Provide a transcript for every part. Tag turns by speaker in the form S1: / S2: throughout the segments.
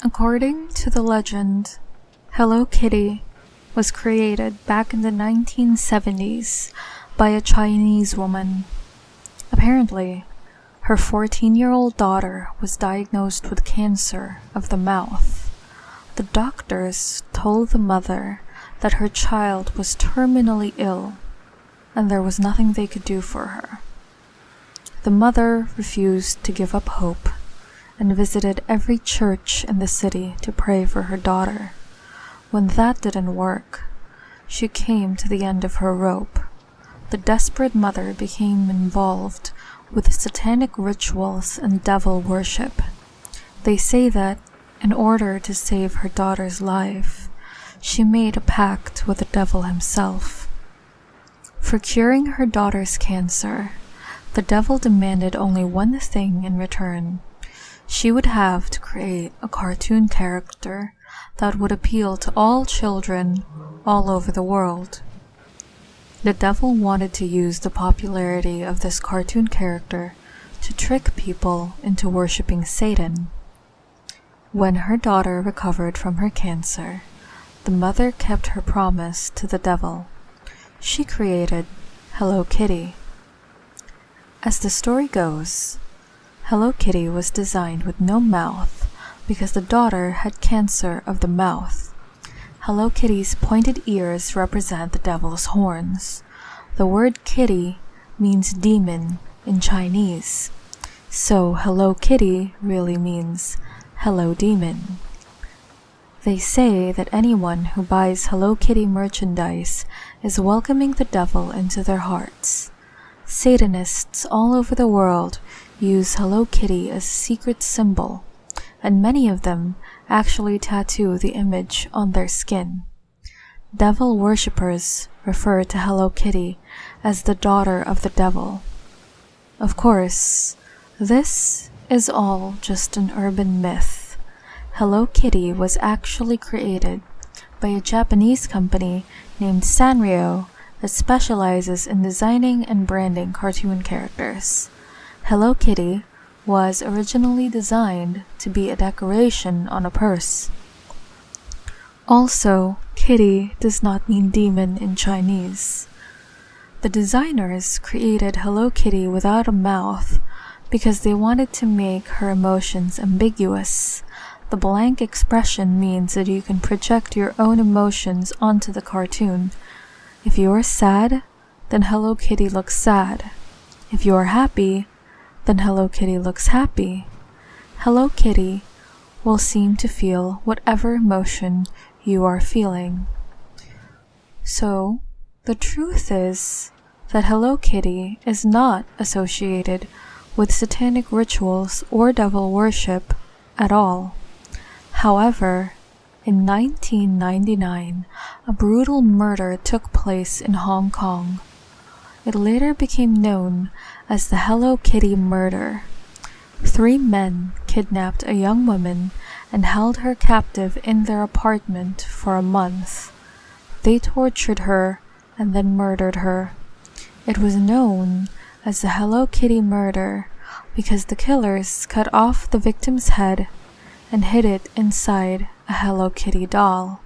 S1: According to the legend, Hello Kitty was created back in the 1970s by a Chinese woman. Apparently, her 14-year-old daughter was diagnosed with cancer of the mouth. The doctors told the mother that her child was terminally ill and there was nothing they could do for her. The mother refused to give up hope and visited every church in the city to pray for her daughter. When that didn't work, she came to the end of her rope. The desperate mother became involved with satanic rituals and devil worship. They say that in order to save her daughter's life, she made a pact with the devil himself. For curing her daughter's cancer, the devil demanded only one thing in return. She would have to create a cartoon character that would appeal to all children all over the world. The devil wanted to use the popularity of this cartoon character to trick people into worshipping Satan. When her daughter recovered from her cancer, the mother kept her promise to the devil. She created Hello Kitty. As the story goes, Hello Kitty was designed with no mouth because the daughter had cancer of the mouth. Hello Kitty's pointed ears represent the devil's horns. The word kitty means demon in Chinese, so Hello Kitty really means Hello Demon. They say that anyone who buys Hello Kitty merchandise is welcoming the devil into their hearts. Satanists all over the world use Hello Kitty as a secret symbol, and many of them actually tattoo the image on their skin. Devil worshippers refer to Hello Kitty as the daughter of the devil. Of course, this is all just an urban myth. Hello Kitty was actually created by a Japanese company named Sanrio that specializes in designing and branding cartoon characters. Hello Kitty was originally designed to be a decoration on a purse. Also, kitty does not mean demon in Chinese. The designers created Hello Kitty without a mouth because they wanted to make her emotions ambiguous. The blank expression means that you can project your own emotions onto the cartoon. If you are sad, then Hello Kitty looks sad. If you are happy, then Hello Kitty looks happy. Hello Kitty will seem to feel whatever emotion you are feeling. So, the truth is that Hello Kitty is not associated with satanic rituals or devil worship at all. However, in 1999, a brutal murder took place in Hong Kong. It later became known as the Hello Kitty murder. 3 men kidnapped a young woman and held her captive in their apartment for a month. They tortured her and then murdered her. It was known as the Hello Kitty murder because the killers cut off the victim's head and hid it inside a Hello Kitty doll.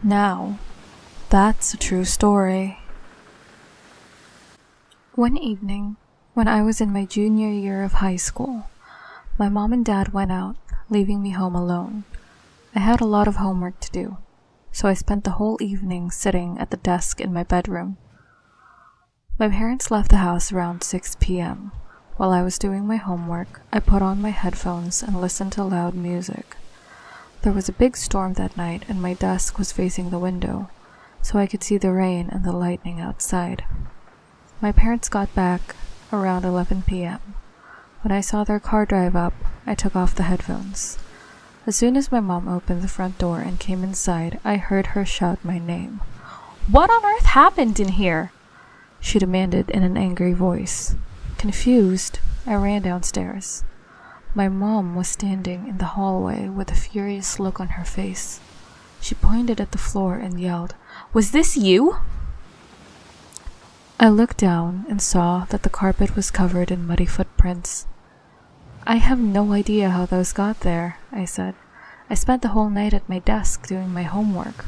S1: Now, that's a true story. One evening, when I was in my junior year of high school, my mom and dad went out, leaving me home alone. I had a lot of homework to do, so I spent the whole evening sitting at the desk in my bedroom. My parents left the house around 6 p.m. While I was doing my homework, I put on my headphones and listened to loud music. There was a big storm that night and my desk was facing the window, so I could see the rain and the lightning outside. My parents got back around 11 p.m. When I saw their car drive up, I took off the headphones. As soon as my mom opened the front door and came inside, I heard her shout my name. "What on earth happened in here?" she demanded in an angry voice. Confused, I ran downstairs. My mom was standing in the hallway with a furious look on her face. She pointed at the floor and yelled, "Was this you?" I looked down and saw that the carpet was covered in muddy footprints. "I have no idea how those got there," I said. I spent the whole night at my desk doing my homework.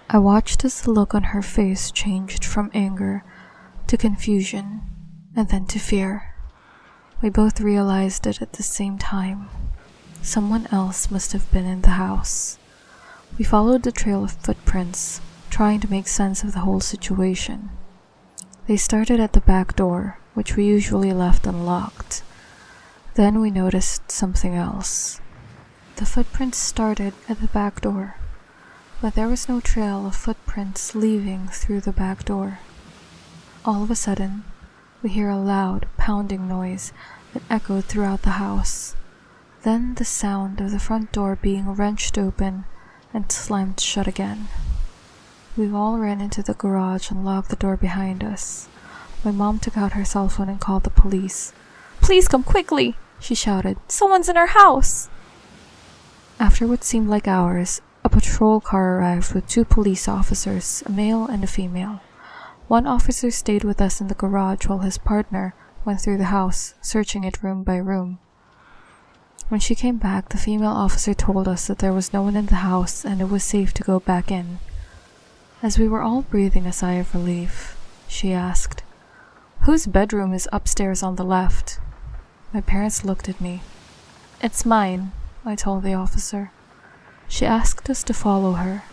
S1: I watched as the look on her face changed from anger to confusion and then to fear. We both realized it at the same time. Someone else must have been in the house. We followed the trail of footprints, trying to make sense of the whole situation. They started at the back door, which we usually left unlocked. Then we noticed something else. The footprints started at the back door, but there was no trail of footprints leaving through the back door. All of a sudden, we hear a loud, pounding noise that echoed throughout the house. Then the sound of the front door being wrenched open and slammed shut again. We all ran into the garage and locked the door behind us. My mom took out her cell phone and called the police. "Please come quickly!" she shouted. "Someone's in our house!" After what seemed like hours, a patrol car arrived with 2 police officers, a male and a female. One officer stayed with us in the garage while his partner went through the house, searching it room by room. When she came back, the female officer told us that there was no one in the house and it was safe to go back in. As we were all breathing a sigh of relief, she asked, "Whose bedroom is upstairs on the left?" My parents looked at me. "It's mine," I told the officer. She asked us to follow her.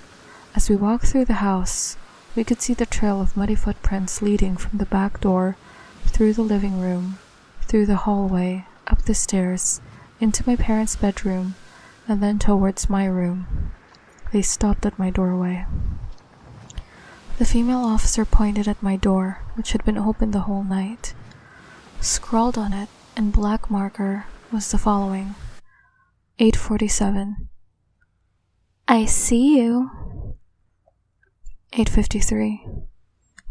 S1: As we walked through the house, we could see the trail of muddy footprints leading from the back door, through the living room, through the hallway, up the stairs, into my parents' bedroom, and then towards my room. They stopped at my doorway. The female officer pointed at my door, which had been open the whole night. Scrawled on it in black marker was the following: 8:47. "I see you." 8:53.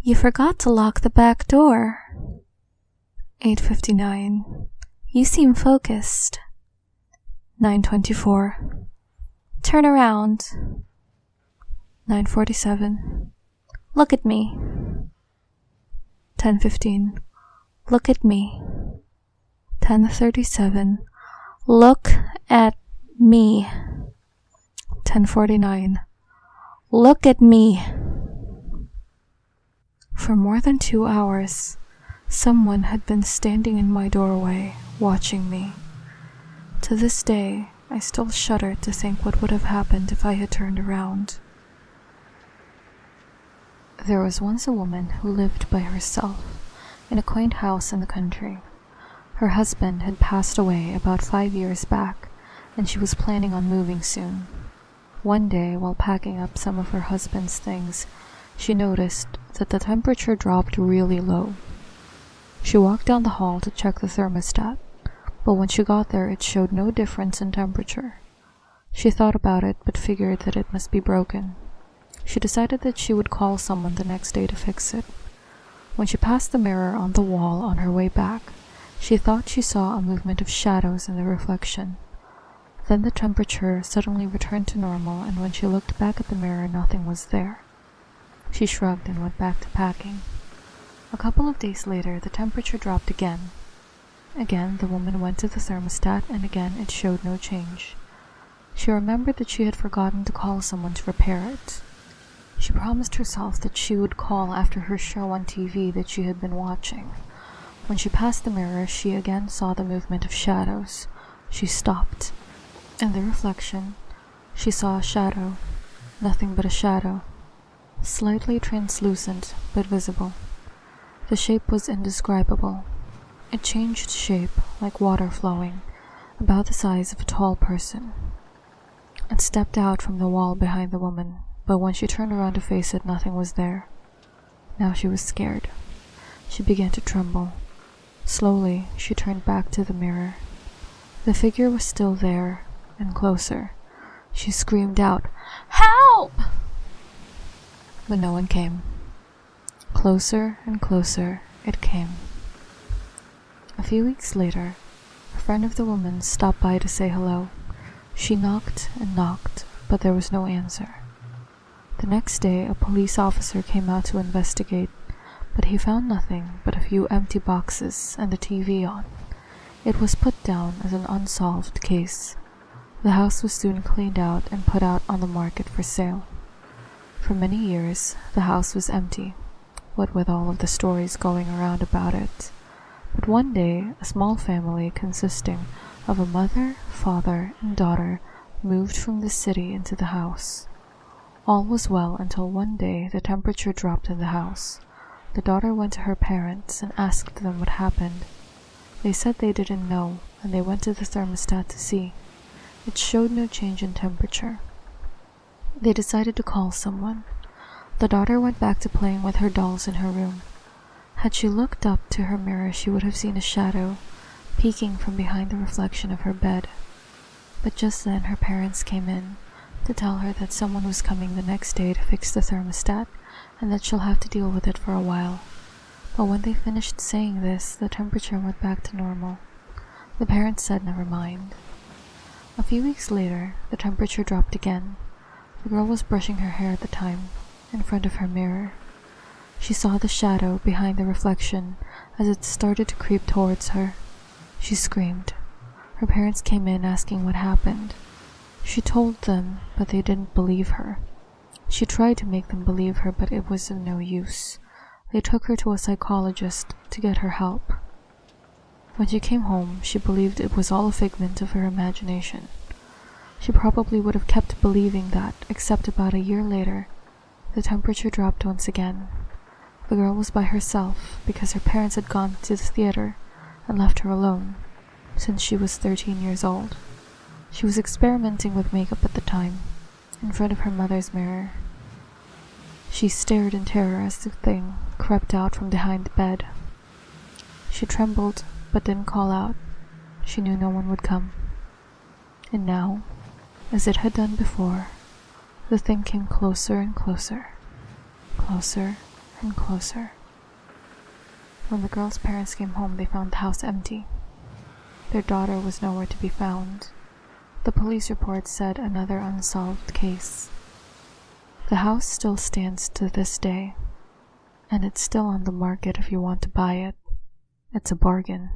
S1: "You forgot to lock the back door." 8:59. "You seem focused." 9:24. "Turn around." 9:47. "Look at me." 10:15. "Look at me." 10:37. "Look at me." 10:49. "Look at me." For more than 2 hours, someone had been standing in my doorway, watching me. To this day, I still shudder to think what would have happened if I had turned around. There was once a woman who lived by herself in a quaint house in the country. Her husband had passed away about 5 years back, and she was planning on moving soon. One day, while packing up some of her husband's things, she noticed that the temperature dropped really low. She walked down the hall to check the thermostat, but when she got there it showed no difference in temperature. She thought about it but figured that it must be broken. She decided that she would call someone the next day to fix it. When she passed the mirror on the wall on her way back, she thought she saw a movement of shadows in the reflection. Then the temperature suddenly returned to normal, and when she looked back at the mirror, nothing was there. She shrugged and went back to packing. A couple of days later, the temperature dropped again. Again, the woman went to the thermostat, and again it showed no change. She remembered that she had forgotten to call someone to repair it. She promised herself that she would call after her show on TV that she had been watching. When she passed the mirror, she again saw the movement of shadows. She stopped. In the reflection, she saw a shadow, nothing but a shadow, slightly translucent but visible. The shape was indescribable. It changed shape like water flowing, about the size of a tall person. It stepped out from the wall behind the woman, but when she turned around to face it, nothing was there. Now she was scared. She began to tremble. Slowly, she turned back to the mirror. The figure was still there, and closer. She screamed out, "Help!" But no one came. Closer and closer it came. A few weeks later, a friend of the woman's stopped by to say hello. She knocked and knocked, but there was no answer. The next day, a police officer came out to investigate, but he found nothing but a few empty boxes and the TV on. It was put down as an unsolved case. The house was soon cleaned out and put out on the market for sale. For many years, the house was empty, what with all of the stories going around about it. But one day, a small family consisting of a mother, father, and daughter moved from the city into the house. All was well until one day the temperature dropped in the house. The daughter went to her parents and asked them what happened. They said they didn't know, and they went to the thermostat to see. It showed no change in temperature. They decided to call someone. The daughter went back to playing with her dolls in her room. Had she looked up to her mirror, she would have seen a shadow peeking from behind the reflection of her bed. But just then her parents came in to tell her that someone was coming the next day to fix the thermostat and that she'll have to deal with it for a while. But when they finished saying this, the temperature went back to normal. The parents said never mind. A few weeks later, the temperature dropped again. The girl was brushing her hair at the time, in front of her mirror. She saw the shadow behind the reflection as it started to creep towards her. She screamed. Her parents came in asking what happened. She told them, but they didn't believe her. She tried to make them believe her, but it was of no use. They took her to a psychologist to get her help. When she came home, she believed it was all a figment of her imagination. She probably would have kept believing that, except about a year later, the temperature dropped once again. The girl was by herself because her parents had gone to the theater and left her alone since she was 13 years old. She was experimenting with makeup at the time, in front of her mother's mirror. She stared in terror as the thing crept out from behind the bed. She trembled, but didn't call out. She knew no one would come. And now, as it had done before, the thing came closer and closer, closer and closer. When the girl's parents came home, they found the house empty. Their daughter was nowhere to be found. The police report said another unsolved case. The house still stands to this day, and it's still on the market if you want to buy it. It's a bargain.